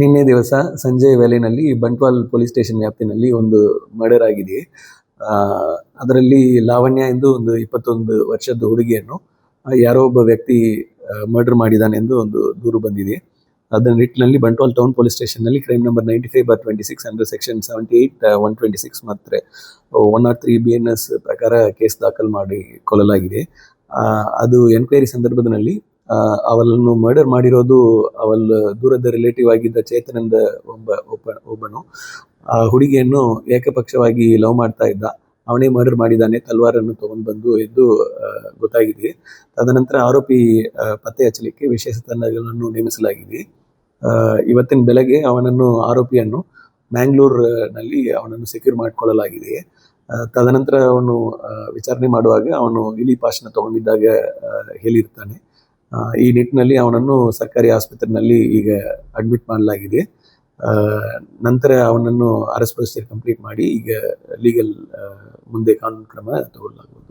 ನಿನ್ನೆ ದಿವಸ ಸಂಜೆ ವೇಳೆಯಲ್ಲಿ ಬಂಟ್ವಾಲ್ ಪೊಲೀಸ್ ಸ್ಟೇಷನ್ ವ್ಯಾಪ್ತಿನಲ್ಲಿ ಒಂದು ಮರ್ಡರ್ ಆಗಿದೆ. ಅದರಲ್ಲಿ ಲಾವಣ್ಯ ಎಂದು ಒಂದು 21 ವರ್ಷದ ಹುಡುಗಿಯನ್ನು ಯಾರೋ ಒಬ್ಬ ವ್ಯಕ್ತಿ ಮರ್ಡರ್ ಮಾಡಿದ್ದಾನೆ ಎಂದು ಒಂದು ದೂರು ಬಂದಿದೆ. ಅದರ ನಿಟ್ಟಿನಲ್ಲಿ ಬಂಟ್ವಾಲ್ ಟೌನ್ ಪೊಲೀಸ್ ಸ್ಟೇಷನ್ನಲ್ಲಿ ಕ್ರೈಮ್ ನಂಬರ್ 95/26 ಅಂಡರ್ ಸೆಕ್ಷನ್ 78, 126 ಮತ್ತು 103 BNS ಪ್ರಕಾರ ಕೇಸ್ ದಾಖಲು ಮಾಡಿ ಕೊಲ್ಲಲಾಗಿದೆ. ಅದು ಎನ್ಕ್ವೈರಿ ಸಂದರ್ಭದಲ್ಲಿ ಅವಳನ್ನು ಮರ್ಡರ್ ಮಾಡಿರೋದು ಅವಳ ದೂರದ ರಿಲೇಟಿವ್ ಆಗಿದ್ದ ಚೇತನಂದ ಒಬ್ಬನು ಆ ಹುಡುಗಿಯನ್ನು ಏಕಪಕ್ಷವಾಗಿ ಲವ್ ಮಾಡ್ತಾ ಇದ್ದ. ಅವನೇ ಮರ್ಡರ್ ಮಾಡಿದ್ದಾನೆ, ತಲ್ವಾರನ್ನು ತಗೊಂಡು ಬಂದು ಎಂದು ಗೊತ್ತಾಗಿದೆ. ತದನಂತರ ಆರೋಪಿ ಪತ್ತೆ ಹಚ್ಚಲಿಕ್ಕೆ ವಿಶೇಷ ತಂಡಗಳನ್ನು ನೇಮಿಸಲಾಗಿದೆ. ಇವತ್ತಿನ ಬೆಳಗ್ಗೆ ಆರೋಪಿಯನ್ನು ಮ್ಯಾಂಗ್ಳೂರ್ನಲ್ಲಿ ಅವನನ್ನು ಸೆಕ್ಯೂರ್ ಮಾಡಿಕೊಳ್ಳಲಾಗಿದೆ. ತದನಂತರ ಅವನು ವಿಚಾರಣೆ ಮಾಡುವಾಗ ಅವನು ಇಲಿ ಪಾಶನ ತಗೊಂಡಿದ್ದಾಗ ಹೇಳಿರ್ತಾನೆ. ಈ ನಿಟ್ಟಿನಲ್ಲಿ ಅವನನ್ನು ಸರ್ಕಾರಿ ಆಸ್ಪತ್ರೆಯಲ್ಲಿ ಈಗ ಅಡ್ಮಿಟ್ ಮಾಡಲಾಗಿದೆ. ನಂತರ ಅವನನ್ನು ಅರೆಸ್ಟ್ ಪ್ರೊಸೀಜರ್ ಕಂಪ್ಲೀಟ್ ಮಾಡಿ ಈಗ ಲೀಗಲ್ ಮುಂದೆ ಕಾನೂನು ಕ್ರಮ ತಗೊಳ್ಳಲಾಗುವುದು.